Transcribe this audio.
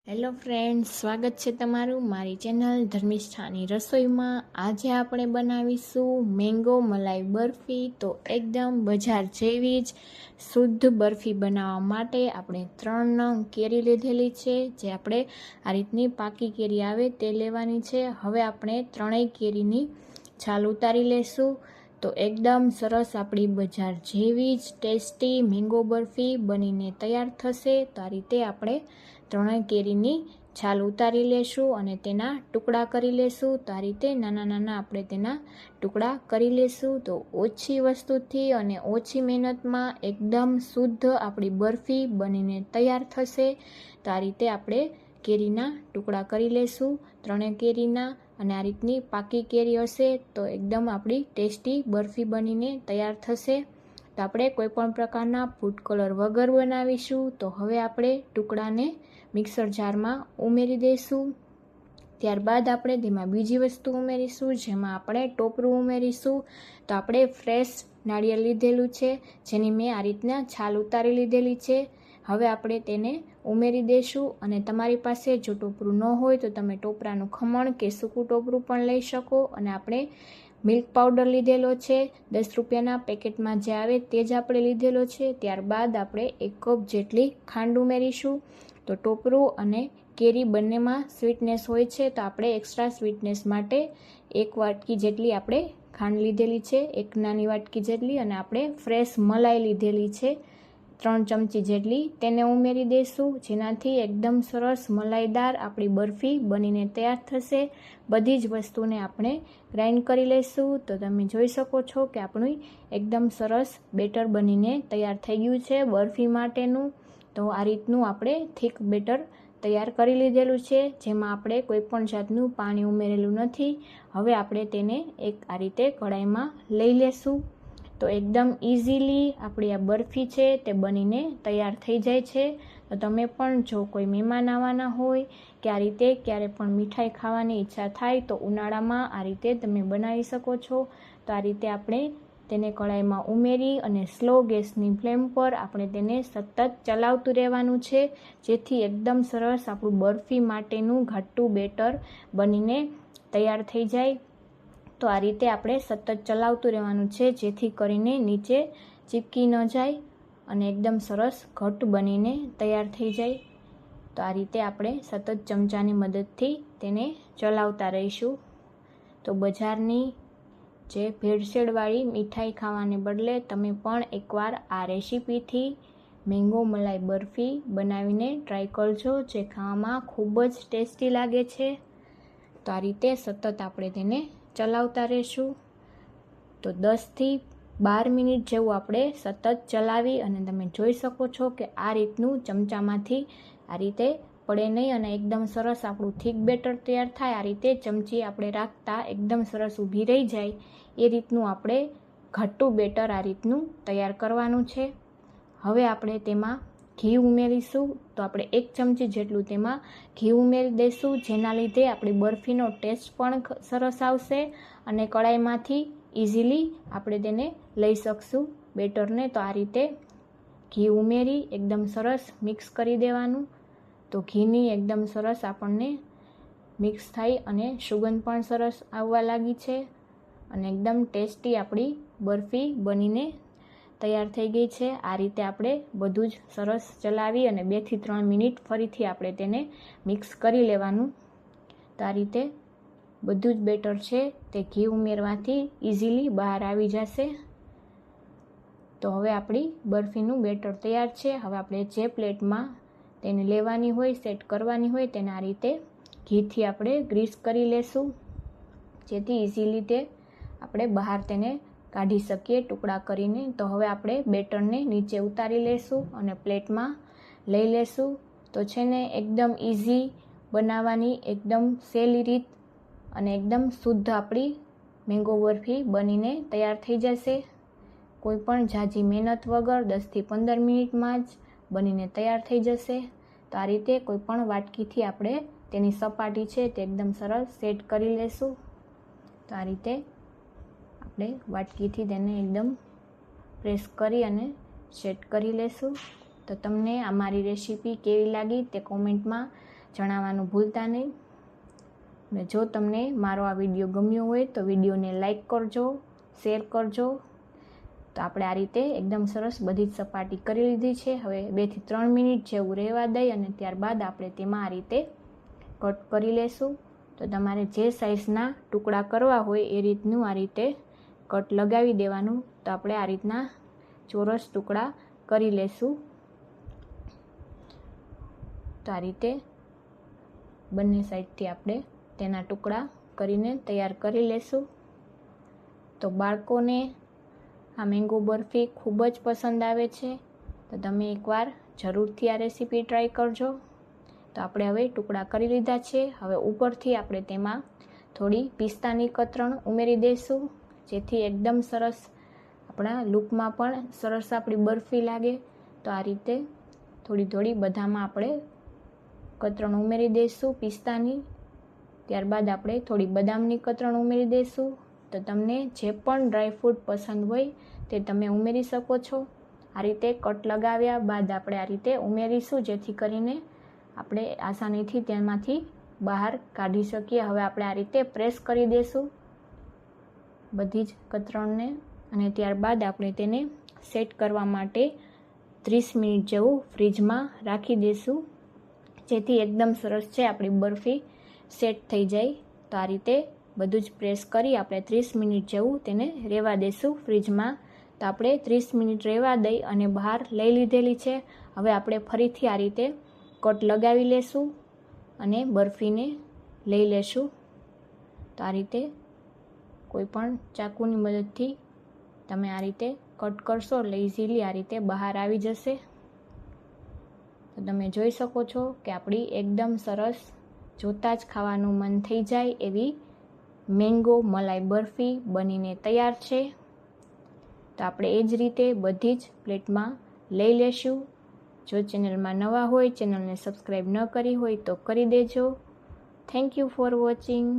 Hello friends, સ્વાગત છે તમારું મારી ચેનલ ધર્મિષ્ઠાની રસોઈમાં। આજે આપણે બનાવીશું મેંગો મલાઈ બરફી। તો એકદમ બજાર જેવી જ શુદ્ધ બરફી બનાવવા માટે આપણે 3 નંગ કેરી લીધેલી છે, જે આપણે આ રીતની પાકી કેરી આવે તે લેવાની છે। હવે આપણે ત્રણેય કેરીની છાલ ઉતારી લેશું। તો એકદમ સરસ આપણી બજાર જેવી જ ટેસ્ટી મેંગો બરફી બનીને તૈયાર થશે। તો આ રીતે આપણે ત્રણેય કેરીની છાલ ઉતારી લેશું અને તેના ટુકડા કરી લેશું। તો આ રીતે નાના નાના આપણે તેના ટુકડા કરી લેશું। તો ઓછી વસ્તુથી અને ઓછી મહેનતમાં એકદમ શુદ્ધ આપણી બરફી બનીને તૈયાર થશે। તો આ રીતે આપણે કેરીના ટુકડા કરી લેશું ત્રણેય કેરીના, અને આ રીતની પાકી કેરી હશે તો એકદમ આપણી ટેસ્ટી બરફી બનીને તૈયાર થશે। તો આપણે કોઈ પણ પ્રકારના ફૂડ કલર વગર બનાવીશું। તો હવે આપણે ટુકડાને મિક્સર જારમાં ઉમેરી દઈશું। ત્યારબાદ આપણે તેમાં બીજી વસ્તુ ઉમેરીશું, જેમાં આપણે ટોપરું ઉમેરીશું। તો આપણે ફ્રેશ નાળિયેર લીધેલું છે, જેની મેં આ રીતના છાલ ઉતારી લીધેલી છે। હવે આપણે તેને ઉમેરી દઈશું, અને તમારી પાસે જો ટોપરું ન હોય તો તમે ટોપરાનું ખમણ કે સૂકું ટોપરું પણ લઈ શકો। અને આપણે મિલ્ક પાવડર લીધેલો છે, 10 રૂપિયાના પેકેટમાં જે આવે તે જ આપણે લીધેલો છે। ત્યારબાદ આપણે 1 કપ જેટલી ખાંડ ઉમેરીશું। તો ટોપરું અને કેરી બંનેમાં સ્વીટનેસ હોય છે, તો આપણે એક્સ્ટ્રા સ્વીટનેસ માટે 1 વાટકી જેટલી આપણે ખાંડ લીધેલી છે, 1 નાની વાટકી જેટલી, અને આપણે ફ્રેશ મલાઈ લીધેલી છે 3 ચમચી જેટલી, તેને ઉમેરી દઈશું, જેનાથી એકદમ સરસ મલાઈદાર આપણી બરફી બનીને તૈયાર થશે। બધી જ વસ્તુને આપણે ગ્રાઇન્ડ કરી લઈશું। તો તમે જોઈ શકો છો કે આપણું એકદમ સરસ બેટર બનીને તૈયાર થઈ ગયું છે બરફી માટેનું। તો આ રીતનું આપણે થીક બેટર તૈયાર કરી લીધેલું છે, જેમાં આપણે કોઈ પણ જાતનું પાણી ઉમેરેલું નથી। હવે આપણે તેને એક આ રીતે કઢાઈમાં લઈ લેશું। તો એકદમ ઇઝીલી આપણી આ બરફી છે તે બનીને તૈયાર થઈ જાય છે। તો તમે પણ જો કોઈ મહેમાન આવવાના હોય કે આ રીતે ક્યારે પણ મીઠાઈ ખાવાની ઈચ્છા થાય તો ઉનાળામાં આ રીતે તમે બનાવી શકો છો। તો આ રીતે આપણે તેને કઢાઈમાં ઉમેરી અને સ્લો ગેસની ફ્લેમ પર આપણે તેને સતત ચલાવતું રહેવાનું છે, જેથી એકદમ સરસ આપણું બરફી માટેનું ઘાટું બેટર બનીને તૈયાર થઈ જાય। તો આ રીતે આપણે સતત ચલાવતું રહેવાનું છે, જેથી કરીને નીચે ચીપકી ન જાય અને એકદમ સરસ ઘટ બનીને તૈયાર થઈ જાય। તો આ રીતે આપણે સતત ચમચાની મદદથી તેને ચલાવતા રહીશું। તો બજારની જે ભેળસેળવાળી મીઠાઈ ખાવાને બદલે તમે પણ એકવાર આ રેસીપીથી મેંગો મલાઈ બરફી બનાવીને ટ્રાય કરજો, જે ખાવામાં ખૂબ જ ટેસ્ટી લાગે છે। તો આ રીતે સતત આપણે તેને ચલાવતા રહીશું। તો 10 થી 12 મિનિટ જેવું આપણે સતત ચલાવી, અને તમે જોઈ શકો છો કે આ રીતનું ચમચામાંથી આ રીતે પડે નહીં, અને એકદમ સરસ આપણું થીક બેટર તૈયાર થાય। આ રીતે ચમચી આપણે રાખતા એકદમ સરસ ઊભી રહી જાય એ રીતનું આપણે ઘાટું બેટર આ રીતનું તૈયાર કરવાનું છે। હવે આપણે તેમાં ઘી ઉમેરીશું। તો આપણે 1 ચમચી જેટલું તેમાં ઘી ઉમેરી દઈશું, જેના લીધે આપણી બરફીનો ટેસ્ટ પણ સરસ આવશે, અને કઢાઈમાંથી ઇઝીલી આપણે તેને લઈ શકશું બેટરને। તો આ રીતે ઘી ઉમેરી એકદમ સરસ મિક્સ કરી દેવાનું। તો ઘીની એકદમ સરસ આપણને મિક્સ થાય અને સુગંધ પણ સરસ આવવા લાગી છે, અને એકદમ ટેસ્ટી આપણી બરફી બનીને તૈયાર થઈ ગઈ છે। આ રીતે આપણે બધું જ સરસ ચલાવી અને 2 થી 3 મિનિટ ફરીથી આપણે તેને મિક્સ કરી લેવાનું। તો આ રીતે બધું જ બેટર છે તે ઘી ઉમેરવાથી ઇઝીલી બહાર આવી જશે। તો હવે આપણી બરફીનું બેટર તૈયાર છે। હવે આપણે જે પ્લેટમાં તેને લેવાની હોય, સેટ કરવાની હોય, તેને આ રીતે ઘીથી આપણે ગ્રીસ કરી લેશું, જેથી ઇઝીલી તે આપણે બહાર તેને કાઢી શકીએ ટુકડા કરીને। તો હવે આપણે બેટરને નીચે ઉતારી લેશું અને પ્લેટમાં લઈ લેશું। તો છે ને એકદમ ઇઝી બનાવવાની એકદમ સહેલી રીત, અને એકદમ શુદ્ધ આપણી મેંગો બરફી બનીને તૈયાર થઈ જશે, કોઈ પણ ઝાઝી મહેનત વગર 10 થી 15 મિનિટમાં જ બનીને તૈયાર થઈ જશે। તો આ રીતે કોઈ પણ વાટકીથી આપણે તેની સપાટી છે તે એકદમ સરસ સેટ કરી લેશું। તો આ રીતે આપણે વાટકીથી તેને એકદમ પ્રેસ કરી અને સેટ કરી લેશું। તો તમને આ મારી રેસીપી કેવી લાગી તે કોમેન્ટમાં જણાવવાનું ભૂલતા નહીં. અને જો તમને મારો આ વિડીયો ગમ્યો હોય તો વિડીયોને લાઈક કરજો, શેર કરજો. તો આપણે આ રીતે એકદમ સરસ બધી જ સપાટી કરી લીધી છે. હવે 2 થી 3 મિનિટ જેવું રહેવા દઈ અને ત્યારબાદ આપણે તેમાં આ રીતે કટ કરી લેશું. તો તમારે જે સાઈઝના ટુકડા કરવા હોય એ રીતનું આ રીતે કટ લગાવી દેવાનું. તો આપણે આ રીતના ચોરસ ટુકડા કરી લેશું. તો આ રીતે બંને સાઈડથી આપણે તેના ટુકડા કરીને તૈયાર કરી લેશું. તો બાળકોને આ મેંગો બરફી ખૂબ જ પસંદ આવે છે. તો તમે એકવાર જરૂરથી આ રેસીપી ટ્રાય કરજો. તો આપણે હવે ટુકડા કરી લીધા છે. હવે ઉપરથી આપણે તેમાં થોડી પિસ્તાની કતરણ ઉમેરી દઈશું, જેથી એકદમ સરસ આપણા લુકમાં પણ સરસ આપણી બરફી લાગે. તો આ રીતે થોડી બધામાં આપણે કતરણ ઉમેરી દઈશું પિસ્તાની. ત્યારબાદ આપણે થોડી બદામની કતરણ ઉમેરી દઈશું. તો તમને જે પણ ડ્રાયફ્રૂટ પસંદ હોય તે તમે ઉમેરી શકો છો. આ રીતે કટ લગાવ્યા બાદ આપણે આ રીતે ઉમેરીશું, જેથી કરીને આપણે આસાનીથી તેમાંથી બહાર કાઢી શકીએ. હવે આપણે આ રીતે પ્રેસ કરી દઈશું બધી જ કતરણને અને ત્યારબાદ આપણે તેને સેટ કરવા માટે 30 મિનિટ જેવું ફ્રીજમાં રાખી દઈશું, જેથી એકદમ સરસ છે આપણી બરફી સેટ થઈ જાય. તો આ રીતે બધું જ પ્રેસ કરી આપણે 30 મિનિટ જેવું તેને રહેવા દઈશું ફ્રીજમાં. તો આપણે 30 મિનિટ રહેવા દઈ અને બહાર લઈ લીધેલી છે. હવે આપણે ફરીથી આ રીતે કટ લગાવી લેશું અને બરફીને લઈ લેશું. તો આ રીતે કોઈ પણ ચાકુની મદદથી તમે આ રીતે કટ કરશો એટલે ઇઝીલી આ રીતે બહાર આવી જશે. તો તમે જોઈ શકો છો કે આપણી એકદમ સરસ જોતાં જ ખાવાનું મન થઈ જાય એવી મેંગો મલાઈ બરફી બનીને તૈયાર છે. તો આપણે એ જ રીતે બધી જ પ્લેટમાં લઈ લેશું. જો ચેનલમાં નવા હોય, ચેનલને સબસ્ક્રાઈબ ન કરી હોય તો કરી દેજો. Thank you for watching.